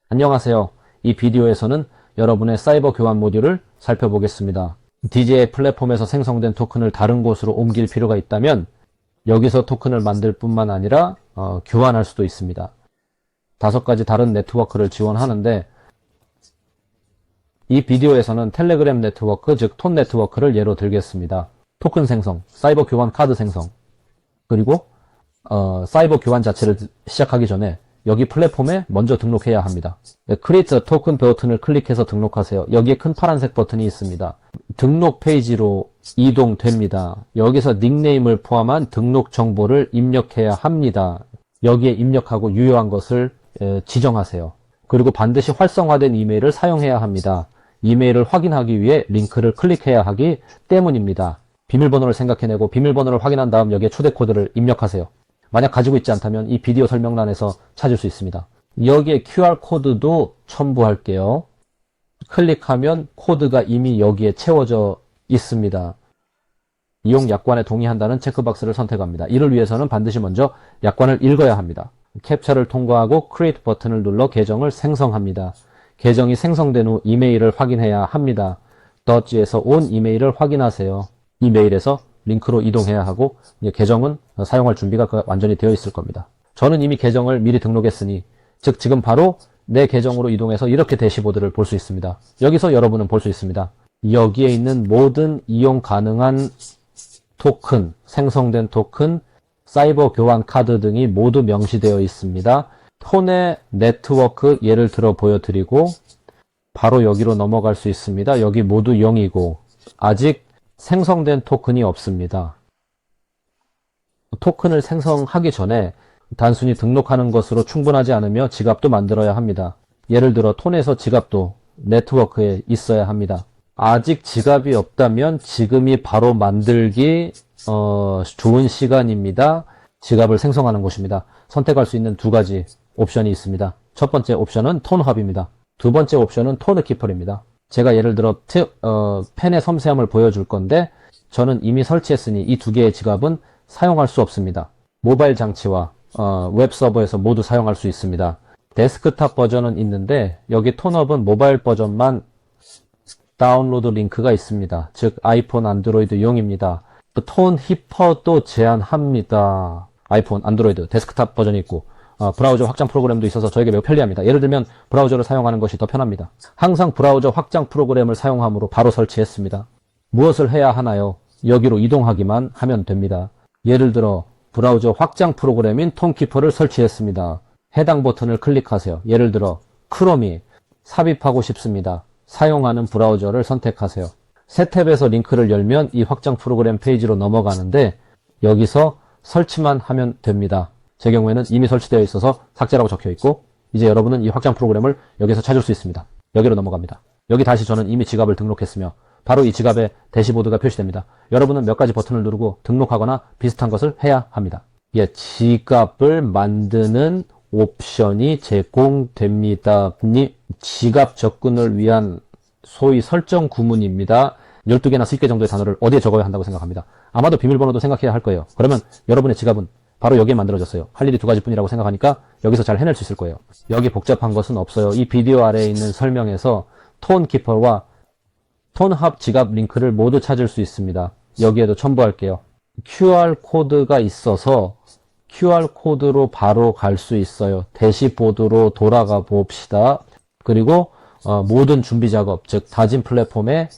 안녕하세요. 이 비디오에서는 여러분의 사이버 교환 모듈을 살펴보겠습니다. DJI 플랫폼에서 생성된 토큰을 다른 곳으로 옮길 필요가 있다면 여기서 토큰을 만들 뿐만 아니라 교환할 수도 있습니다. 5가지 다른 네트워크를 지원하는데 이 비디오에서는 텔레그램 네트워크, 즉 톤 네트워크를 예로 들겠습니다. 토큰 생성, 사이버 교환 카드 생성, 그리고 사이버 교환 자체를 시작하기 전에 여기 플랫폼에 먼저 등록해야 합니다. Create a Token 버튼을 클릭해서 등록하세요. 여기에 큰 파란색 버튼이 있습니다. 등록 페이지로 이동됩니다. 여기서 닉네임을 포함한 등록 정보를 입력해야 합니다. 여기에 입력하고 유효한 것을 지정하세요. 그리고 반드시 활성화된 이메일을 사용해야 합니다. 이메일을 확인하기 위해 링크를 클릭해야 하기 때문입니다. 비밀번호를 생각해내고 비밀번호를 확인한 다음 여기에 초대 코드를 입력하세요. 만약 가지고 있지 않다면 이 비디오 설명란에서 찾을 수 있습니다. 여기에 QR코드도 첨부할게요. 클릭하면 코드가 이미 여기에 채워져 있습니다. 이용 약관에 동의한다는 체크박스를 선택합니다. 이를 위해서는 반드시 먼저 약관을 읽어야 합니다. 캡처를 통과하고 Create 버튼을 눌러 계정을 생성합니다. 계정이 생성된 후 이메일을 확인해야 합니다. 덧지에서 온 이메일을 확인하세요. 이메일에서 링크로 이동해야 하고 계정은 사용할 준비가 완전히 되어 있을 겁니다. 저는 이미 계정을 미리 등록했으니 즉 지금 바로 내 계정으로 이동해서 이렇게 대시보드를 볼 수 있습니다. 여기서 여러분은 볼 수 있습니다. 여기에 있는 모든 이용 가능한 토큰, 생성된 토큰, 사이버 교환 카드 등이 모두 명시되어 있습니다. 톤의 네트워크 예를 들어 보여드리고 바로 여기로 넘어갈 수 있습니다. 여기 모두 0이고 아직 생성된 토큰이 없습니다. 토큰을 생성하기 전에 단순히 등록하는 것으로 충분하지 않으며 지갑도 만들어야 합니다. 예를 들어 톤에서 지갑도 네트워크에 있어야 합니다. 아직 지갑이 없다면 지금이 바로 만들기 좋은 시간입니다. 지갑을 생성하는 곳입니다. 선택할 수 있는 2가지 옵션이 있습니다. 첫 번째 옵션은 톤홑입니다. 두 번째 옵션은 톤키퍼입니다. 제가 예를 들어 펜의 섬세함을 보여줄 건데 저는 이미 설치했으니 이 2개의 지갑은 사용할 수 없습니다. 모바일 장치와 웹 서버에서 모두 사용할 수 있습니다. 데스크탑 버전은 있는데 여기 톤홑은 모바일 버전만 다운로드 링크가 있습니다. 즉 아이폰, 안드로이드용입니다. 톤 히퍼도 제한합니다. 아이폰, 안드로이드, 데스크탑 버전이 있고 브라우저 확장 프로그램도 있어서 저에게 매우 편리합니다. 예를 들면 브라우저를 사용하는 것이 더 편합니다. 항상 브라우저 확장 프로그램을 사용함으로 바로 설치했습니다. 무엇을 해야 하나요? 여기로 이동하기만 하면 됩니다. 예를 들어 브라우저 확장 프로그램인 톤키퍼를 설치했습니다. 해당 버튼을 클릭하세요. 예를 들어 크롬이 삽입하고 싶습니다. 사용하는 브라우저를 선택하세요. 새 탭에서 링크를 열면 이 확장 프로그램 페이지로 넘어가는데 여기서 설치만 하면 됩니다. 제 경우에는 이미 설치되어 있어서 삭제라고 적혀 있고 이제 여러분은 이 확장 프로그램을 여기서 찾을 수 있습니다. 여기로 넘어갑니다. 여기 다시 저는 이미 지갑을 등록했으며 바로 이 지갑에 대시보드가 표시됩니다. 여러분은 몇 가지 버튼을 누르고 등록하거나 비슷한 것을 해야 합니다. 지갑을 만드는 옵션이 제공됩니다. 지갑 접근을 위한 소위 설정 구문입니다. 12개나 20개 정도의 단어를 어디에 적어야 한다고 생각합니다. 아마도 비밀번호도 생각해야 할 거예요. 그러면 여러분의 지갑은 바로 여기에 만들어졌어요. 할 일이 2가지 뿐이라고 생각하니까 여기서 잘 해낼 수 있을 거예요. 여기 복잡한 것은 없어요. 이 비디오 아래에 있는 설명에서 톤키퍼와 톤홑 지갑 링크를 모두 찾을 수 있습니다. 여기에도 첨부할게요. QR코드가 있어서 QR코드로 바로 갈 수 있어요. 대시보드로 돌아가 봅시다. 그리고 모든 준비 작업, 즉 다진 플랫폼에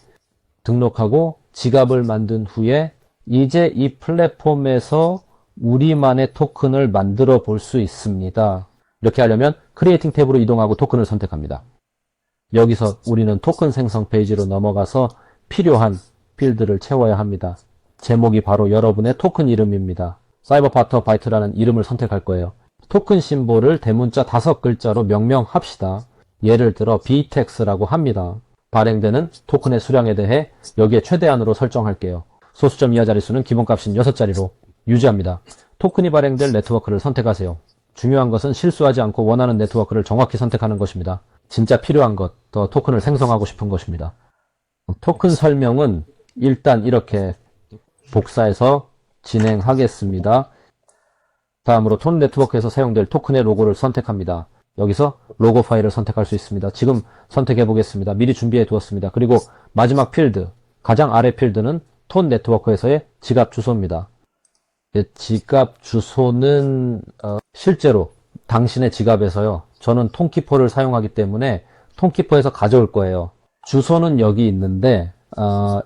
등록하고 지갑을 만든 후에 이제 이 플랫폼에서 우리만의 토큰을 만들어 볼 수 있습니다. 이렇게 하려면 크리에이팅 탭으로 이동하고 토큰을 선택합니다. 여기서 우리는 토큰 생성 페이지로 넘어가서 필요한 필드를 채워야 합니다. 제목이 바로 여러분의 토큰 이름입니다. 사이버파터 바이트라는 이름을 선택할 거예요. 토큰 심볼을 대문자 5글자로 명명합시다. 예를 들어 BTX라고 합니다. 발행되는 토큰의 수량에 대해 여기에 최대한으로 설정할게요. 소수점 이하 자릿수는 기본값인 6자리로 유지합니다. 토큰이 발행될 네트워크를 선택하세요. 중요한 것은 실수하지 않고 원하는 네트워크를 정확히 선택하는 것입니다. 진짜 필요한 것, 더 토큰을 생성하고 싶은 것입니다. 토큰 설명은 일단 이렇게 복사해서 진행하겠습니다. 다음으로 톤 네트워크에서 사용될 토큰의 로고를 선택합니다. 여기서 로고 파일을 선택할 수 있습니다. 지금 선택해 보겠습니다. 미리 준비해 두었습니다. 그리고 마지막 필드, 가장 아래 필드는 톤 네트워크에서의 지갑 주소입니다. 지갑 주소는 실제로 당신의 지갑에서요. 저는 톤키퍼를 사용하기 때문에 톤키퍼에서 가져올 거예요. 주소는 여기 있는데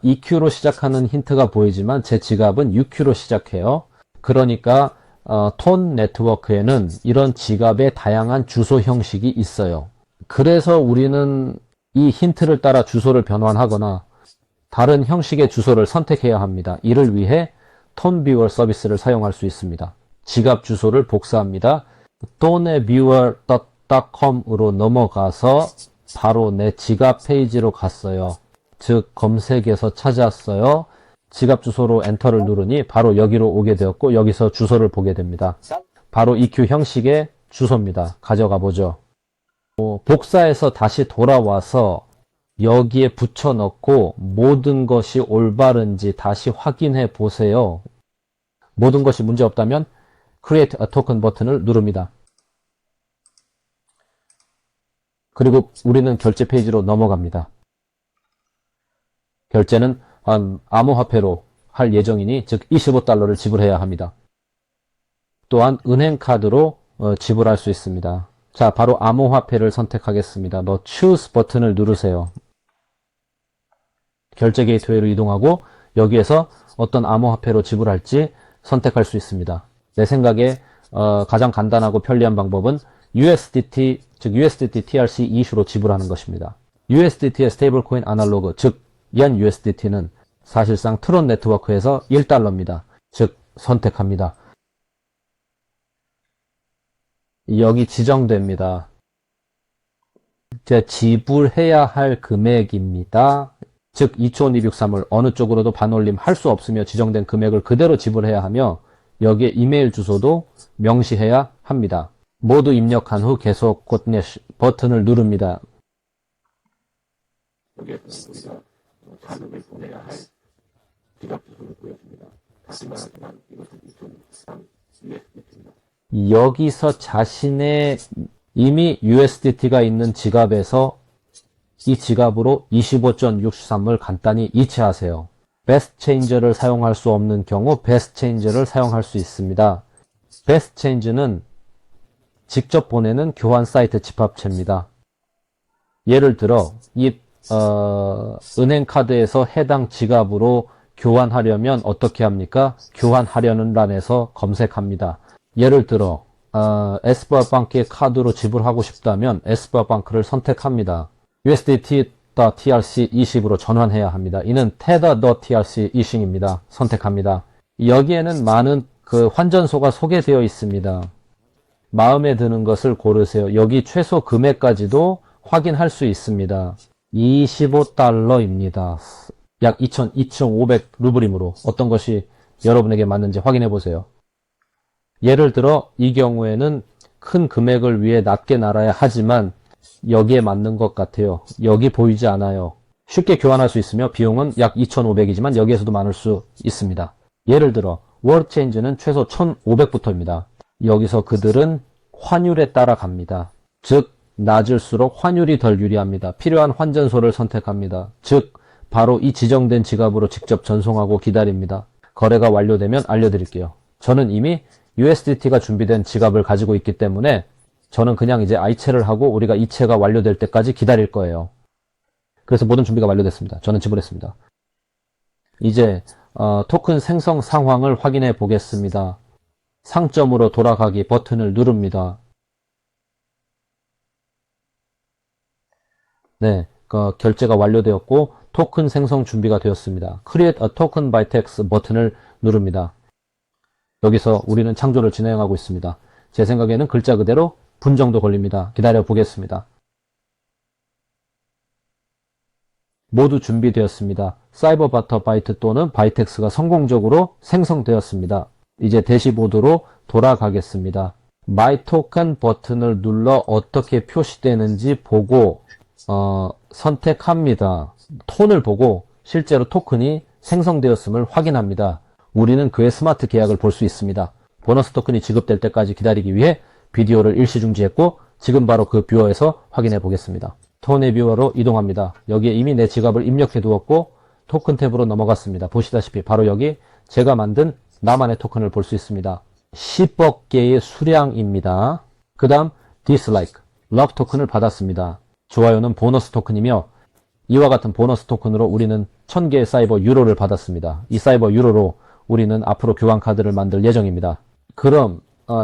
EQ로 시작하는 힌트가 보이지만 제 지갑은 UQ로 시작해요. 그러니까 톤 네트워크에는 이런 지갑의 다양한 주소 형식이 있어요. 그래서 우리는 이 힌트를 따라 주소를 변환하거나 다른 형식의 주소를 선택해야 합니다. 이를 위해 톤 뷰어 서비스를 사용할 수 있습니다. 지갑 주소를 복사합니다. toneviewer.com으로 넘어가서 바로 내 지갑 페이지로 갔어요. 즉 검색에서 찾았어요. 지갑 주소로 엔터를 누르니 바로 여기로 오게 되었고 여기서 주소를 보게 됩니다. 바로 EQ 형식의 주소입니다. 가져가 보죠. 복사해서 다시 돌아와서 여기에 붙여 넣고 모든 것이 올바른지 다시 확인해 보세요. 모든 것이 문제 없다면 Create a Token 버튼을 누릅니다. 그리고 우리는 결제 페이지로 넘어갑니다. 결제는 암호화폐로 할 예정이니 즉 $25를 지불해야 합니다. 또한 은행카드로 지불할 수 있습니다. 자, 바로 암호화폐를 선택하겠습니다. Choose 버튼을 누르세요. 결제 게이트웨이로 이동하고 여기에서 어떤 암호화폐로 지불할지 선택할 수 있습니다. 내 생각에 가장 간단하고 편리한 방법은 USDT, 즉 USDT TRC 이슈로 지불하는 것입니다. USDT의 스테이블 코인 아날로그, 즉 연 USDT는 사실상 트론 네트워크에서 $1입니다. 즉 선택합니다. 여기 지정됩니다. 제 지불해야 할 금액입니다. 즉 2,263을 어느 쪽으로도 반올림 할 수 없으며 지정된 금액을 그대로 지불해야 하며 여기에 이메일 주소도 명시해야 합니다. 모두 입력한 후 계속 버튼을 누릅니다. 여기서 자신의 이미 USDT가 있는 지갑에서 이 지갑으로 25.63을 간단히 이체하세요. 베스트 체인저를 사용할 수 없는 경우 베스트 체인저를 사용할 수 있습니다. 베스트 체인저는 직접 보내는 교환 사이트 집합체입니다. 예를 들어 이 은행카드에서 해당 지갑으로 교환하려면 어떻게 합니까? 교환하려는 란에서 검색합니다. 예를 들어 에스파방크의 카드로 지불하고 싶다면 에스파방크를 선택합니다. USDT.TRC 이식으로 전환해야 합니다. 이는 Tether.TRC 이식입니다. 선택합니다. 여기에는 많은 환전소가 소개되어 있습니다. 마음에 드는 것을 고르세요. 여기 최소 금액까지도 확인할 수 있습니다. $25입니다. 약 2,500 루블이므로 어떤 것이 여러분에게 맞는지 확인해 보세요. 예를 들어 이 경우에는 큰 금액을 위해 낮게 날아야 하지만 여기에 맞는 것 같아요. 여기 보이지 않아요. 쉽게 교환할 수 있으며 비용은 약 2,500이지만 여기에서도 많을 수 있습니다. 예를 들어 월드체인지는 최소 1,500부터입니다. 여기서 그들은 환율에 따라 갑니다. 즉 낮을수록 환율이 덜 유리합니다. 필요한 환전소를 선택합니다. 즉 바로 이 지정된 지갑으로 직접 전송하고 기다립니다. 거래가 완료되면 알려드릴게요. 저는 이미 USDT가 준비된 지갑을 가지고 있기 때문에 저는 그냥 이제 아이체를 하고 우리가 이체가 완료될 때까지 기다릴 거예요. 그래서 모든 준비가 완료됐습니다. 저는 지불했습니다. 이제 토큰 생성 상황을 확인해 보겠습니다. 상점으로 돌아가기 버튼을 누릅니다. 네, 결제가 완료되었고 토큰 생성 준비가 되었습니다. Create a Token by Text 버튼을 누릅니다. 여기서 우리는 창조를 진행하고 있습니다. 제 생각에는 글자 그대로 분 정도 걸립니다. 기다려 보겠습니다. 모두 준비되었습니다. 사이버버터바이트 또는 바이텍스가 성공적으로 생성되었습니다. 이제 대시보드로 돌아가겠습니다. My Token 버튼을 눌러 어떻게 표시되는지 보고 선택합니다. 톤을 보고 실제로 토큰이 생성되었음을 확인합니다. 우리는 그의 스마트 계약을 볼 수 있습니다. 보너스 토큰이 지급될 때까지 기다리기 위해 비디오를 일시 중지했고 지금 바로 그 뷰어에서 확인해 보겠습니다. 톤의 뷰어로 이동합니다. 여기에 이미 내 지갑을 입력해 두었고 토큰 탭으로 넘어갔습니다. 보시다시피 바로 여기 제가 만든 나만의 토큰을 볼 수 있습니다. 10억 개의 수량입니다. 그 다음 dislike, love 토큰을 받았습니다. 좋아요는 보너스 토큰이며 이와 같은 보너스 토큰으로 우리는 1000개의 사이버 유로를 받았습니다. 이 사이버 유로로 우리는 앞으로 교환 카드를 만들 예정입니다. 그럼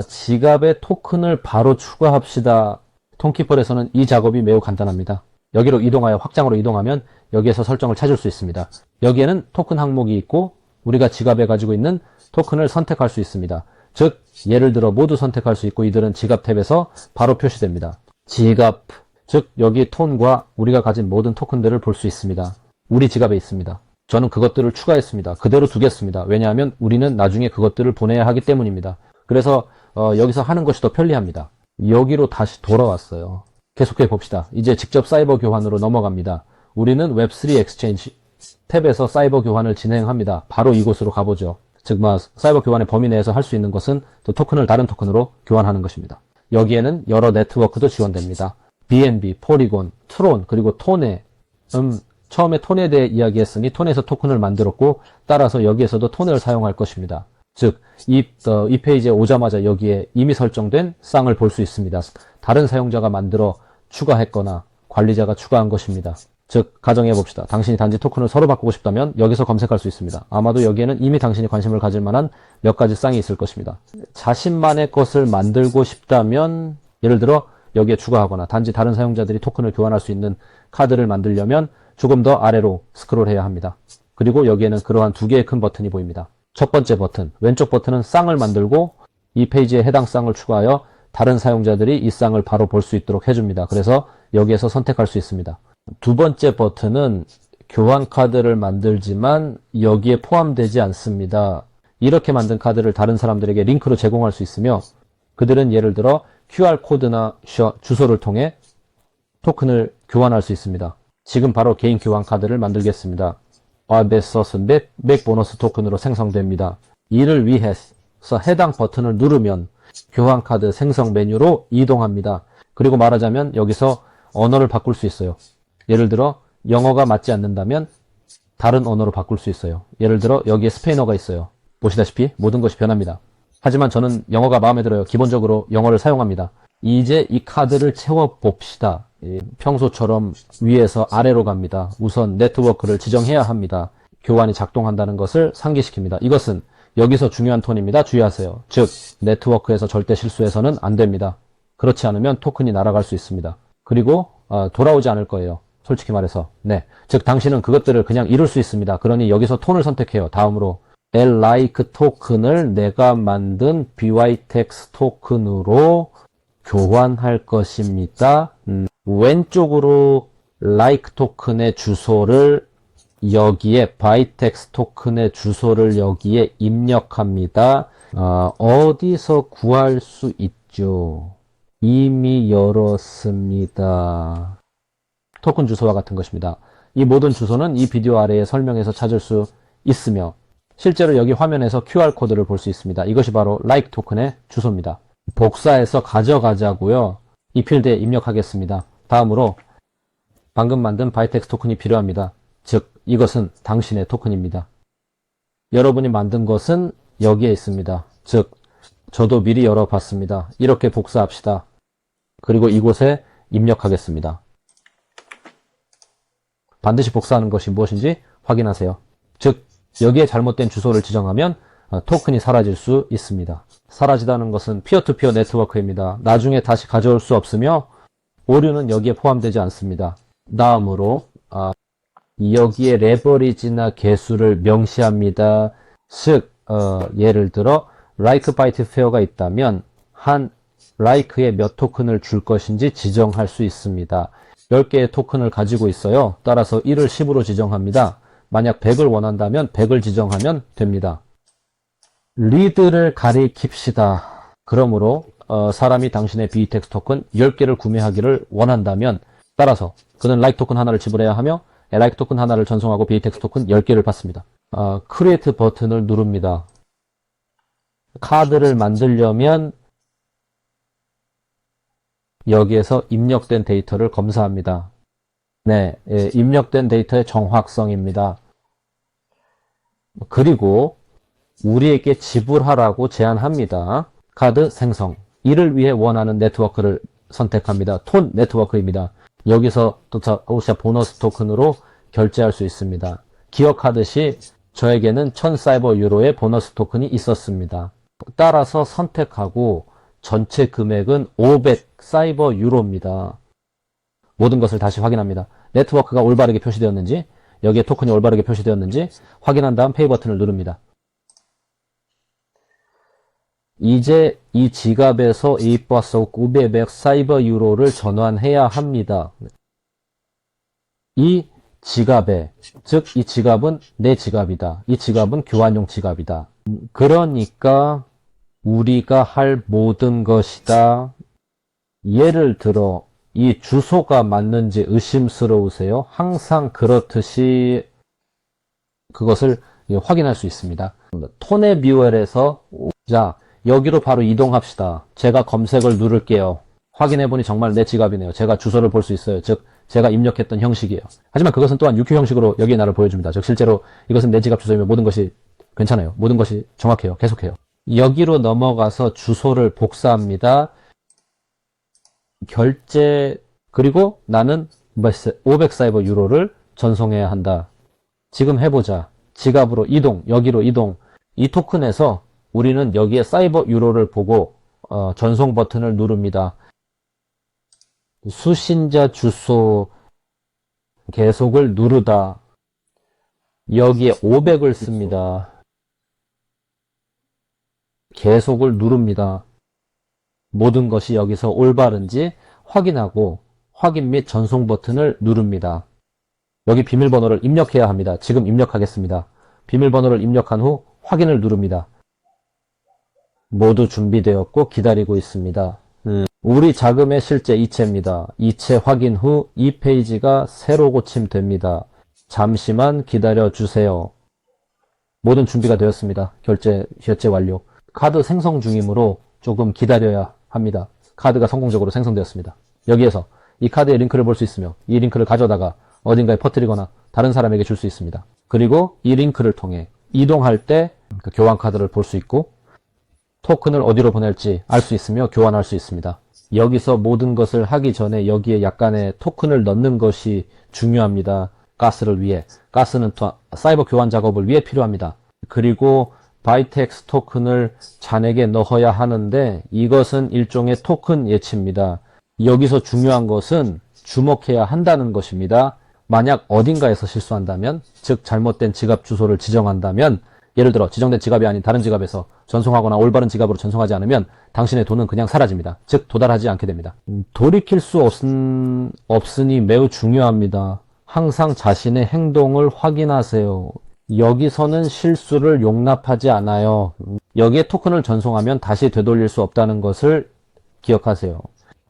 지갑에 토큰을 바로 추가합시다. 톤키퍼에서는 이 작업이 매우 간단합니다. 여기로 이동하여 확장으로 이동하면 여기에서 설정을 찾을 수 있습니다. 여기에는 토큰 항목이 있고 우리가 지갑에 가지고 있는 토큰을 선택할 수 있습니다. 즉 예를 들어 모두 선택할 수 있고 이들은 지갑 탭에서 바로 표시됩니다. 지갑, 즉 여기 톤과 우리가 가진 모든 토큰들을 볼 수 있습니다. 우리 지갑에 있습니다. 저는 그것들을 추가했습니다. 그대로 두겠습니다. 왜냐하면 우리는 나중에 그것들을 보내야 하기 때문입니다. 그래서 여기서 하는 것이 더 편리합니다. 여기로 다시 돌아왔어요. 계속해 봅시다. 이제 직접 사이버 교환으로 넘어갑니다. 우리는 웹3 엑스체인지 탭에서 사이버 교환을 진행합니다. 바로 이곳으로 가보죠. 즉 사이버 교환의 범위 내에서 할 수 있는 것은 또 토큰을 다른 토큰으로 교환하는 것입니다. 여기에는 여러 네트워크도 지원됩니다. BNB, 포리곤, 트론, 그리고 톤에 처음에 톤에 대해 이야기했으니 톤에서 토큰을 만들었고 따라서 여기에서도 톤을 사용할 것입니다. 즉, 이 페이지에 오자마자 여기에 이미 설정된 쌍을 볼 수 있습니다. 다른 사용자가 만들어 추가했거나 관리자가 추가한 것입니다. 즉, 가정해 봅시다. 당신이 단지 토큰을 서로 바꾸고 싶다면 여기서 검색할 수 있습니다. 아마도 여기에는 이미 당신이 관심을 가질 만한 몇 가지 쌍이 있을 것입니다. 자신만의 것을 만들고 싶다면 예를 들어 여기에 추가하거나 단지 다른 사용자들이 토큰을 교환할 수 있는 카드를 만들려면 조금 더 아래로 스크롤해야 합니다. 그리고 여기에는 그러한 두 개의 큰 버튼이 보입니다. 첫 번째 버튼, 왼쪽 버튼은 쌍을 만들고 이 페이지에 해당 쌍을 추가하여 다른 사용자들이 이 쌍을 바로 볼 수 있도록 해줍니다. 그래서 여기에서 선택할 수 있습니다. 두 번째 버튼은 교환 카드를 만들지만 여기에 포함되지 않습니다. 이렇게 만든 카드를 다른 사람들에게 링크로 제공할 수 있으며 그들은 예를 들어 QR코드나 주소를 통해 토큰을 교환할 수 있습니다. 지금 바로 개인 교환 카드를 만들겠습니다. 아베서스 맥 보너스 토큰으로 생성됩니다. 이를 위해서 해당 버튼을 누르면 교환 카드 생성 메뉴로 이동합니다. 그리고 말하자면 여기서 언어를 바꿀 수 있어요. 예를 들어 영어가 맞지 않는다면 다른 언어로 바꿀 수 있어요. 예를 들어 여기에 스페인어가 있어요. 보시다시피 모든 것이 변합니다. 하지만 저는 영어가 마음에 들어요. 기본적으로 영어를 사용합니다. 이제 이 카드를 채워봅시다. 평소처럼 위에서 아래로 갑니다. 우선 네트워크를 지정해야 합니다. 교환이 작동한다는 것을 상기시킵니다. 이것은 여기서 중요한 톤입니다. 주의하세요. 즉 네트워크에서 절대 실수해서는 안 됩니다. 그렇지 않으면 토큰이 날아갈 수 있습니다. 그리고 돌아오지 않을 거예요. 솔직히 말해서. 네, 즉 당신은 그것들을 그냥 잃을 수 있습니다. 그러니 여기서 톤을 선택해요. 다음으로 L-like 토큰을 내가 만든 BYTEX 토큰으로 교환할 것입니다. 왼쪽으로 like 토큰의 주소를 여기에 BYTEX 토큰의 주소를 여기에 입력합니다. 어디서 구할 수 있죠? 이미 열었습니다. 토큰 주소와 같은 것입니다. 이 모든 주소는 이 비디오 아래의 설명에서 찾을 수 있으며 실제로 여기 화면에서 QR코드를 볼 수 있습니다. 이것이 바로 like 토큰의 주소입니다. 복사해서 가져가자고요. 이 필드에 입력하겠습니다. 다음으로 방금 만든 바이텍스 토큰이 필요합니다. 즉 이것은 당신의 토큰입니다. 여러분이 만든 것은 여기에 있습니다. 즉 저도 미리 열어봤습니다. 이렇게 복사합시다. 그리고 이곳에 입력하겠습니다. 반드시 복사하는 것이 무엇인지 확인하세요. 즉 여기에 잘못된 주소를 지정하면 토큰이 사라질 수 있습니다. 사라지다는 것은 피어투피어 네트워크입니다. 나중에 다시 가져올 수 없으며 오류는 여기에 포함되지 않습니다. 다음으로 여기에 레버리지나 개수를 명시합니다. 즉 예를 들어 like 바이트 페어가 있다면 한 like에 몇 토큰을 줄 것인지 지정할 수 있습니다. 10개의 토큰을 가지고 있어요. 따라서 1을 10으로 지정합니다. 만약 100을 원한다면 100을 지정하면 됩니다. 리드를 가리킵시다. 그러므로 사람이 당신의 BTX 토큰 10개를 구매하기를 원한다면 따라서 그는 like 토큰 하나를 지불해야 하며 like 토큰 하나를 전송하고 BTX 토큰 10개를 받습니다. create 버튼을 누릅니다. 카드를 만들려면 여기에서 입력된 데이터를 검사합니다. 네, 입력된 데이터의 정확성입니다. 그리고 우리에게 지불하라고 제안합니다. 카드 생성. 이를 위해 원하는 네트워크를 선택합니다. 톤 네트워크입니다. 여기서 오샤 보너스 토큰으로 결제할 수 있습니다. 기억하듯이 저에게는 1000 사이버 유로의 보너스 토큰이 있었습니다. 따라서 선택하고 전체 금액은 500 사이버 유로입니다. 모든 것을 다시 확인합니다. 네트워크가 올바르게 표시되었는지, 여기에 토큰이 올바르게 표시되었는지 확인한 다음 페이 버튼을 누릅니다. 이제 이 지갑에서 900 사이버 유로를 전환해야 합니다. 이 지갑에, 즉 이 지갑은 내 지갑이다. 이 지갑은 교환용 지갑이다. 그러니까 우리가 할 모든 것이다. 예를 들어 이 주소가 맞는지 의심스러우세요? 항상 그렇듯이 그것을 확인할 수 있습니다. 톤의 뷰얼에서 자, 여기로 바로 이동합시다. 제가 검색을 누를게요. 확인해보니 정말 내 지갑이네요. 제가 주소를 볼 수 있어요. 즉 제가 입력했던 형식이에요. 하지만 그것은 또한 UQ 형식으로 여기에 나를 보여줍니다. 즉 실제로 이것은 내 지갑 주소이면 모든 것이 괜찮아요. 모든 것이 정확해요. 계속해요. 여기로 넘어가서 주소를 복사합니다. 결제, 그리고 나는 500 사이버 유로를 전송해야 한다. 지금 해보자. 지갑으로 이동, 여기로 이동. 이 토큰에서 우리는 여기에 사이버 유로를 보고 전송 버튼을 누릅니다. 수신자 주소 계속을 누르다. 여기에 500을 씁니다. 계속을 누릅니다. 모든 것이 여기서 올바른지 확인하고 확인 및 전송 버튼을 누릅니다. 여기 비밀번호를 입력해야 합니다. 지금 입력하겠습니다. 비밀번호를 입력한 후 확인을 누릅니다. 모두 준비되었고 기다리고 있습니다. 우리 자금의 실제 이체입니다. 이체 확인 후 이 페이지가 새로 고침됩니다. 잠시만 기다려 주세요. 모든 준비가 되었습니다. 결제 완료. 카드 생성 중이므로 조금 기다려야 합니다. 카드가 성공적으로 생성되었습니다. 여기에서 이 카드의 링크를 볼 수 있으며 이 링크를 가져다가 어딘가에 퍼뜨리거나 다른 사람에게 줄 수 있습니다. 그리고 이 링크를 통해 이동할 때 그 교환 카드를 볼 수 있고 토큰을 어디로 보낼지 알 수 있으며 교환할 수 있습니다. 여기서 모든 것을 하기 전에 여기에 약간의 토큰을 넣는 것이 중요합니다. 가스를 위해. 가스는 사이버 교환 작업을 위해 필요합니다. 그리고 바이텍스 토큰을 잔액에 넣어야 하는데 이것은 일종의 토큰 예치입니다. 여기서 중요한 것은 주목해야 한다는 것입니다. 만약 어딘가에서 실수한다면, 즉 잘못된 지갑 주소를 지정한다면, 예를 들어 지정된 지갑이 아닌 다른 지갑에서 전송하거나 올바른 지갑으로 전송하지 않으면 당신의 돈은 그냥 사라집니다. 즉 도달하지 않게 됩니다. 돌이킬 수 없으니 매우 중요합니다. 항상 자신의 행동을 확인하세요. 여기서는 실수를 용납하지 않아요. 여기에 토큰을 전송하면 다시 되돌릴 수 없다는 것을 기억하세요.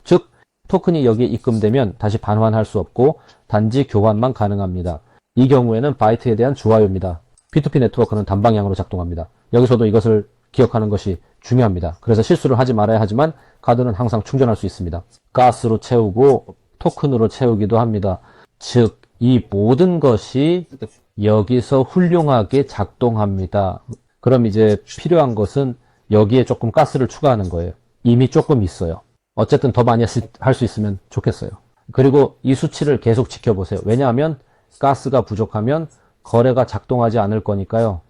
즉 토큰이 여기에 입금되면 다시 반환할 수 없고 단지 교환만 가능합니다. 이 경우에는 바이트에 대한 좋아요입니다. P2P 네트워크는 단방향으로 작동합니다. 여기서도 이것을 기억하는 것이 중요합니다. 그래서 실수를 하지 말아야 하지만 카드는 항상 충전할 수 있습니다. 가스로 채우고 토큰으로 채우기도 합니다. 즉 이 모든 것이 여기서 훌륭하게 작동합니다. 그럼 이제 필요한 것은 여기에 조금 가스를 추가하는 거예요. 이미 조금 있어요. 어쨌든 더 많이 할 수 있으면 좋겠어요. 그리고 이 수치를 계속 지켜보세요. 왜냐하면 가스가 부족하면 거래가 작동하지 않을 거니까요.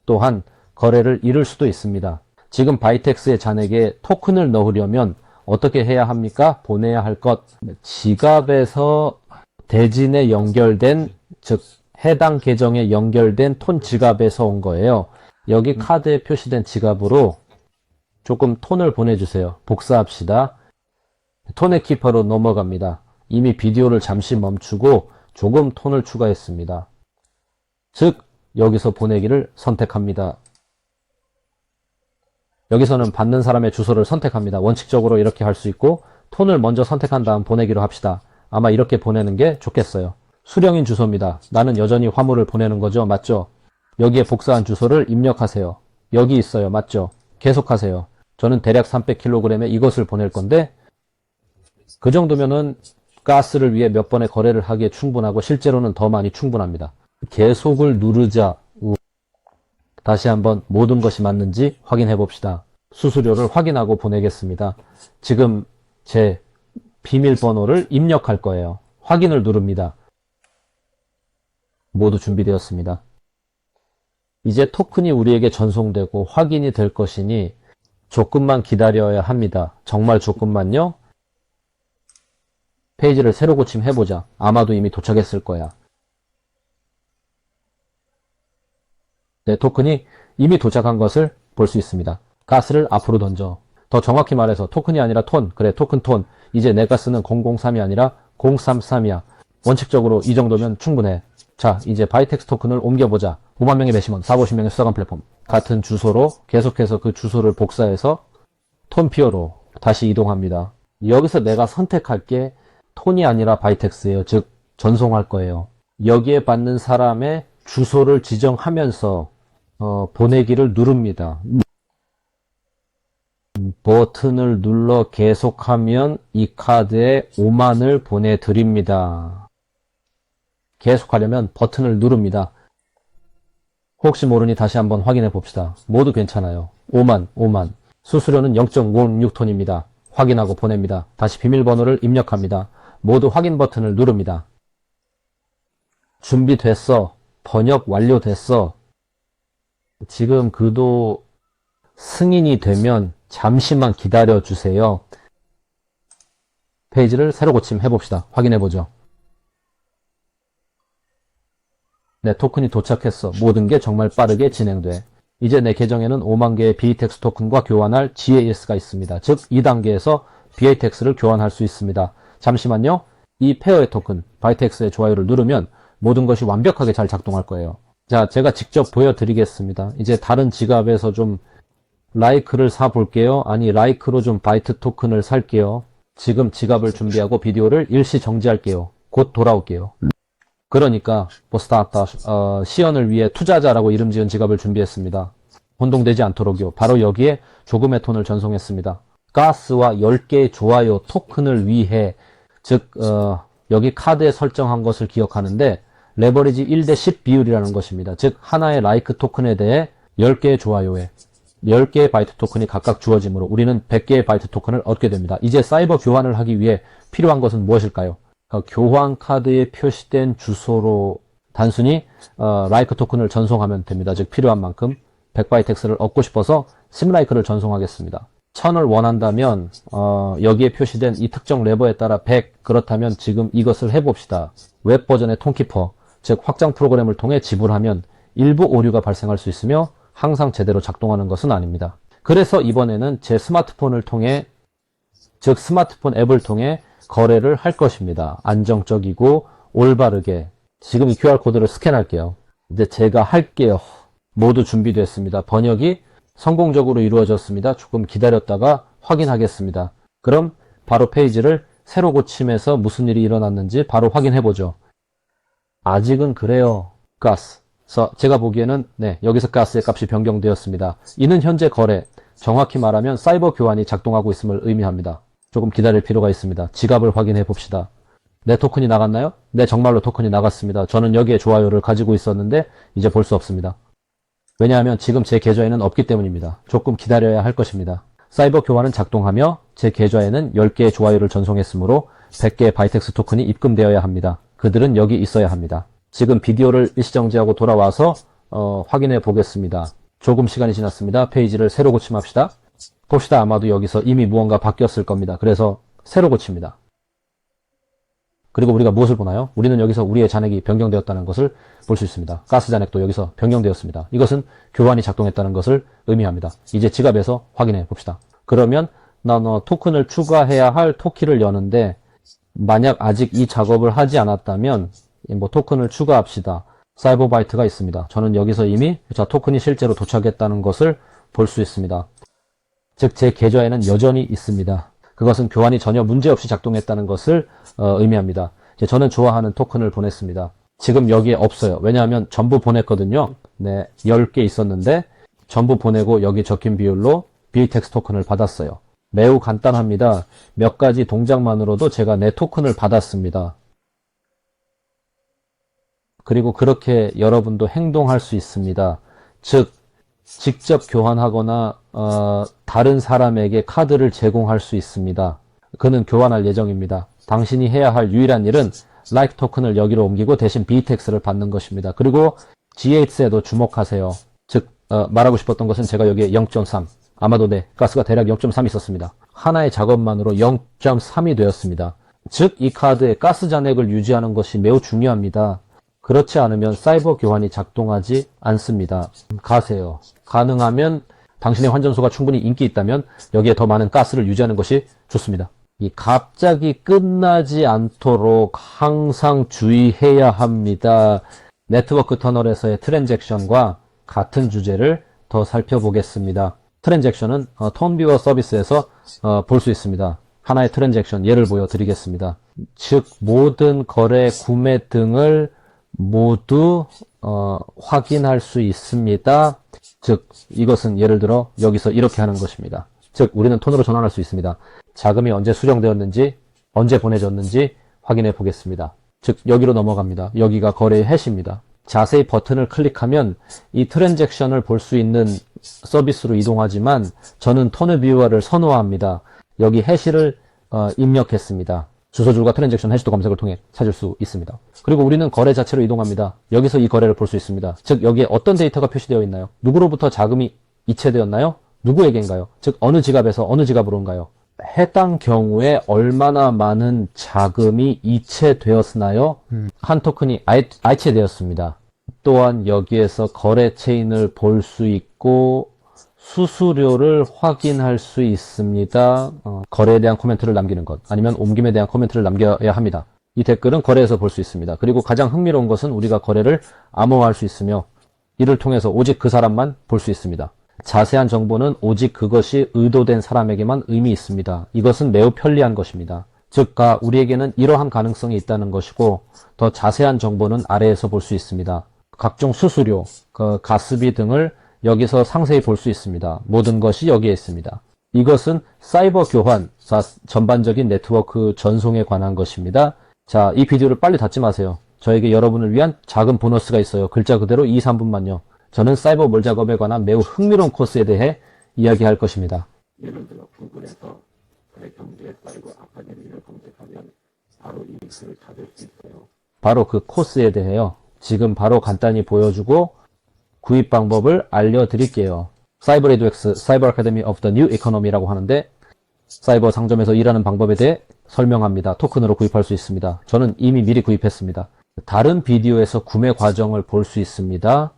또한 거래를 잃을 수도 있습니다. 지금 바이텍스의 잔액에 토큰을 넣으려면 어떻게 해야 합니까? 보내야 할 것. 지갑에서 대진에 연결된, 즉 해당 계정에 연결된 톤 지갑에서 온 거예요. 여기 카드에 표시된 지갑으로 조금 톤을 보내주세요. 복사합시다. 톤의 키퍼로 넘어갑니다. 이미 비디오를 잠시 멈추고 조금 톤을 추가했습니다. 즉 여기서 보내기를 선택합니다. 여기서는 받는 사람의 주소를 선택합니다. 원칙적으로 이렇게 할 수 있고 톤을 먼저 선택한 다음 보내기로 합시다. 아마 이렇게 보내는 게 좋겠어요. 수령인 주소입니다. 나는 여전히 화물을 보내는 거죠. 맞죠? 여기에 복사한 주소를 입력하세요. 여기 있어요. 맞죠? 계속하세요. 저는 대략 300kg에 이것을 보낼 건데 그 정도면은 가스를 위해 몇 번의 거래를 하기에 충분하고 실제로는 더 많이 충분합니다. 계속을 누르자. 다시 한번 모든 것이 맞는지 확인해 봅시다. 수수료를 확인하고 보내겠습니다. 지금 제 비밀번호를 입력할 거예요. 확인을 누릅니다. 모두 준비되었습니다. 이제 토큰이 우리에게 전송되고 확인이 될 것이니 조금만 기다려야 합니다. 정말 조금만요. 페이지를 새로 고침해보자. 아마도 이미 도착했을 거야. 내 토큰이 이미 도착한 것을 볼 수 있습니다. 가스를 앞으로 던져. 더 정확히 말해서 토큰이 아니라 톤. 그래, 토큰 톤. 이제 내가 쓰는 003이 아니라 033이야. 원칙적으로 이 정도면 충분해. 자, 이제 바이텍스 토큰을 옮겨보자. 5만 명의 배심원, 450명의 수사관 플랫폼. 같은 주소로 계속해서 그 주소를 복사해서 톤피어로 다시 이동합니다. 여기서 내가 선택할 게 톤이 아니라 바이텍스예요. 즉 전송할 거예요. 여기에 받는 사람의 주소를 지정하면서 보내기를 누릅니다. 버튼을 눌러 계속하면 이 카드에 5만을 보내드립니다. 계속하려면 버튼을 누릅니다. 혹시 모르니 다시 한번 확인해 봅시다. 모두 괜찮아요. 5만. 수수료는 0.56톤입니다. 확인하고 보냅니다. 다시 비밀번호를 입력합니다. 모두 확인 버튼을 누릅니다. 준비됐어. 번역 완료됐어. 지금 그도 승인이 되면 잠시만 기다려 주세요. 페이지를 새로 고침해 봅시다. 확인해 보죠. 내 토큰이 도착했어. 모든 게 정말 빠르게 진행돼. 이제 내 계정에는 5만 개의 BATX 토큰과 교환할 GAS가 있습니다. 즉 2단계에서 BATX를 교환할 수 있습니다. 잠시만요. 이 페어의 토큰, 바이텍스의 좋아요를 누르면 모든 것이 완벽하게 잘 작동할 거예요. 자, 제가 직접 보여드리겠습니다. 이제 다른 지갑에서 좀 라이크를 사볼게요. 아니, 라이크로 좀 바이트 토큰을 살게요. 지금 지갑을 준비하고 비디오를 일시 정지할게요. 곧 돌아올게요. 그러니까 스타트 시연을 위해 투자자라고 이름 지은 지갑을 준비했습니다. 혼동되지 않도록요. 바로 여기에 조금의 톤을 전송했습니다. 가스와 10개의 좋아요 토큰을 위해 즉 여기 카드에 설정한 것을 기억하는데 레버리지 1대10 비율이라는 것입니다. 즉 하나의 라이크 토큰에 대해 10개의 좋아요에 10개의 바이트 토큰이 각각 주어지므로 우리는 100개의 바이트 토큰을 얻게 됩니다. 이제 사이버 교환을 하기 위해 필요한 것은 무엇일까요? 교환 카드에 표시된 주소로 단순히 라이크 토큰을 전송하면 됩니다. 즉 필요한 만큼 100바이텍스를 얻고 싶어서 10라이크를 전송하겠습니다. 1000을 원한다면 여기에 표시된 이 특정 레버에 따라 100 그렇다면 지금 이것을 해봅시다. 웹 버전의 톤키퍼 즉 확장 프로그램을 통해 지불하면 일부 오류가 발생할 수 있으며 항상 제대로 작동하는 것은 아닙니다. 그래서 이번에는 제 스마트폰을 통해 즉 스마트폰 앱을 통해 거래를 할 것입니다. 안정적이고 올바르게. 지금 이 QR코드를 스캔할게요. 이제 제가 할게요. 모두 준비됐습니다. 번역이 성공적으로 이루어졌습니다. 조금 기다렸다가 확인하겠습니다. 그럼 바로 페이지를 새로 고침해서 무슨 일이 일어났는지 바로 확인해보죠. 아직은 그래요. 가스. 제가 보기에는 여기서 가스의 값이 변경되었습니다. 이는 현재 거래, 정확히 말하면 사이버 교환이 작동하고 있음을 의미합니다. 조금 기다릴 필요가 있습니다. 지갑을 확인해 봅시다. 내 토큰이 나갔나요? 네, 정말로 토큰이 나갔습니다. 저는 여기에 좋아요를 가지고 있었는데 이제 볼 수 없습니다. 왜냐하면 지금 제 계좌에는 없기 때문입니다. 조금 기다려야 할 것입니다. 사이버 교환은 작동하며 제 계좌에는 10개의 좋아요를 전송했으므로 100개의 바이텍스 토큰이 입금되어야 합니다. 그들은 여기 있어야 합니다. 지금 비디오를 일시정지하고 돌아와서 확인해 보겠습니다. 조금 시간이 지났습니다. 페이지를 새로 고침합시다. 봅시다. 아마도 여기서 이미 무언가 바뀌었을 겁니다. 그래서 새로 고칩니다. 그리고 우리가 무엇을 보나요? 우리는 여기서 우리의 잔액이 변경되었다는 것을 볼 수 있습니다. 가스 잔액도 여기서 변경되었습니다. 이것은 교환이 작동했다는 것을 의미합니다. 이제 지갑에서 확인해 봅시다. 그러면 토큰을 추가해야 할 토키를 여는데 만약 아직 이 작업을 하지 않았다면 토큰을 추가합시다. 사이버바이트가 있습니다. 저는 여기서 이미 토큰이 실제로 도착했다는 것을 볼 수 있습니다. 즉 제 계좌에는 여전히 있습니다. 그것은 교환이 전혀 문제없이 작동했다는 것을 의미합니다. 저는 좋아하는 토큰을 보냈습니다. 지금 여기에 없어요. 왜냐하면 전부 보냈거든요. 10개 있었는데 전부 보내고 여기 적힌 비율로 BATX 토큰을 받았어요. 매우 간단합니다. 몇 가지 동작만으로도 제가 내 토큰을 받았습니다. 그리고 그렇게 여러분도 행동할 수 있습니다. 즉, 직접 교환하거나 다른 사람에게 카드를 제공할 수 있습니다. 그는 교환할 예정입니다. 당신이 해야 할 유일한 일은 like 토큰을 여기로 옮기고 대신 BTX를 받는 것입니다. 그리고 G8에도 주목하세요. 즉 말하고 싶었던 것은 제가 여기에 0.3 아마도 네, 가스가 대략 0.3 있었습니다. 하나의 작업만으로 0.3이 되었습니다. 즉 이 카드의 가스 잔액을 유지하는 것이 매우 중요합니다. 그렇지 않으면 사이버 교환이 작동하지 않습니다. 가세요. 가능하면 당신의 환전소가 충분히 인기 있다면 여기에 더 많은 가스를 유지하는 것이 좋습니다. 이 갑자기 끝나지 않도록 항상 주의해야 합니다. 네트워크 터널에서의 트랜잭션과 같은 주제를 더 살펴보겠습니다. 트랜잭션은 톤비워 서비스에서 볼 수 있습니다. 하나의 트랜잭션 예를 보여드리겠습니다. 즉 모든 거래, 구매 등을 모두 확인할 수 있습니다. 즉 이것은 예를 들어 여기서 이렇게 하는 것입니다. 즉 우리는 톤으로 전환할 수 있습니다. 자금이 언제 수령되었는지 언제 보내졌는지 확인해 보겠습니다. 즉 여기로 넘어갑니다. 여기가 거래의 해시입니다. 자세히 버튼을 클릭하면 이 트랜잭션을 볼 수 있는 서비스로 이동하지만 저는 톤 뷰어를 선호합니다. 여기 해시를 입력했습니다. 주소줄과 트랜잭션 해시도 검색을 통해 찾을 수 있습니다. 그리고 우리는 거래 자체로 이동합니다. 여기서 이 거래를 볼 수 있습니다. 즉 여기에 어떤 데이터가 표시되어 있나요? 누구로부터 자금이 이체되었나요? 누구에게인가요? 즉 어느 지갑에서 어느 지갑으로 온가요? 해당 경우에 얼마나 많은 자금이 이체되었나요? 한 토큰이 이체되었습니다. 또한 여기에서 거래 체인을 볼 수 있고 수수료를 확인할 수 있습니다. 거래에 대한 코멘트를 남기는 것 아니면 옮김에 대한 코멘트를 남겨야 합니다. 이 댓글은 거래에서 볼 수 있습니다. 그리고 가장 흥미로운 것은 우리가 거래를 암호화할 수 있으며 이를 통해서 오직 그 사람만 볼 수 있습니다. 자세한 정보는 오직 그것이 의도된 사람에게만 의미 있습니다. 이것은 매우 편리한 것입니다. 즉, 우리에게는 이러한 가능성이 있다는 것이고 더 자세한 정보는 아래에서 볼 수 있습니다. 각종 수수료, 가스비 등을 여기서 상세히 볼 수 있습니다. 모든 것이 여기에 있습니다. 이것은 사이버 교환, 전반적인 네트워크 전송에 관한 것입니다. 자, 이 비디오를 빨리 닫지 마세요. 저에게 여러분을 위한 작은 보너스가 있어요. 글자 그대로 2, 3분만요. 저는 사이버 몰 작업에 관한 매우 흥미로운 코스에 대해 이야기할 것입니다. 예를 들어 구글에서 경제 사이버 아카데미를 검색하면 바로 이 링크를 찾을 수 있어요. 바로 그 코스에 대해요. 지금 바로 간단히 보여주고 구입 방법을 알려드릴게요. 사이버 레드엑스, 사이버 아카데미 오브 더 뉴 이코노미라고 하는데 사이버 상점에서 일하는 방법에 대해 설명합니다. 토큰으로 구입할 수 있습니다. 저는 이미 미리 구입했습니다. 다른 비디오에서 구매 과정을 볼 수 있습니다.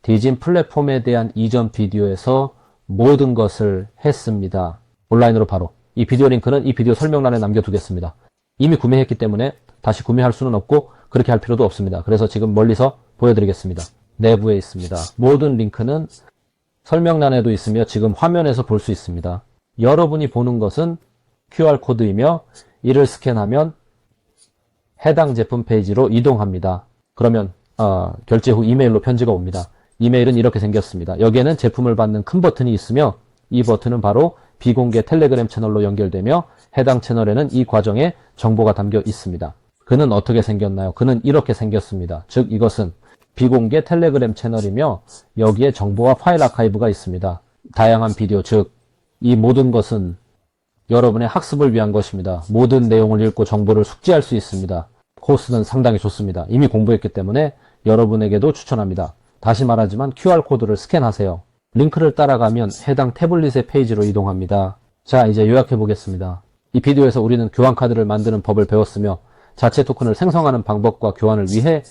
디진 플랫폼에 대한 이전 비디오에서 모든 것을 했습니다. 온라인으로 바로. 이 비디오 링크는 이 비디오 설명란에 남겨두겠습니다. 이미 구매했기 때문에 다시 구매할 수는 없고 그렇게 할 필요도 없습니다. 그래서 지금 멀리서 보여드리겠습니다. 내부에 있습니다. 모든 링크는 설명란에도 있으며 지금 화면에서 볼 수 있습니다. 여러분이 보는 것은 QR코드이며 이를 스캔하면 해당 제품 페이지로 이동합니다. 그러면 결제 후 이메일로 편지가 옵니다. 이메일은 이렇게 생겼습니다. 여기에는 제품을 받는 큰 버튼이 있으며 이 버튼은 바로 비공개 텔레그램 채널로 연결되며 해당 채널에는 이 과정에 정보가 담겨 있습니다. 그는 어떻게 생겼나요? 그는 이렇게 생겼습니다. 즉 이것은 비공개 텔레그램 채널이며 여기에 정보와 파일 아카이브가 있습니다. 다양한 비디오, 즉 이 모든 것은 여러분의 학습을 위한 것입니다. 모든 내용을 읽고 정보를 숙지할 수 있습니다. 코스는 상당히 좋습니다. 이미 공부했기 때문에 여러분에게도 추천합니다. 다시 말하지만 QR코드를 스캔하세요. 링크를 따라가면 해당 태블릿의 페이지로 이동합니다. 자, 이제 요약해 보겠습니다. 이 비디오에서 우리는 교환카드를 만드는 법을 배웠으며 자체 토큰을 생성하는 방법과 교환을 위해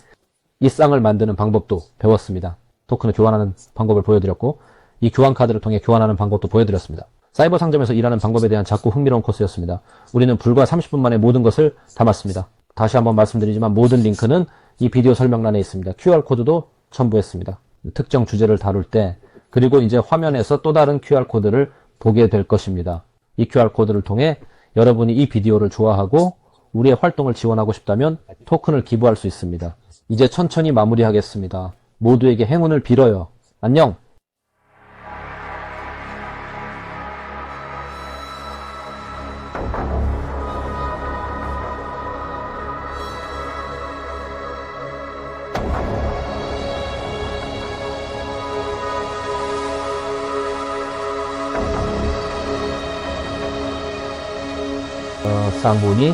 이 쌍을 만드는 방법도 배웠습니다. 토큰을 교환하는 방법을 보여드렸고 이 교환카드를 통해 교환하는 방법도 보여드렸습니다. 사이버 상점에서 일하는 방법에 대한 작고 흥미로운 코스였습니다. 우리는 불과 30분 만에 모든 것을 담았습니다. 다시 한번 말씀드리지만 모든 링크는 이 비디오 설명란에 있습니다. QR코드도 첨부했습니다. 특정 주제를 다룰 때 그리고 이제 화면에서 또 다른 QR코드를 보게 될 것입니다. 이 QR코드를 통해 여러분이 이 비디오를 좋아하고 우리의 활동을 지원하고 싶다면 토큰을 기부할 수 있습니다. 이제 천천히 마무리하겠습니다. 모두에게 행운을 빌어요. 안녕! 쌍문이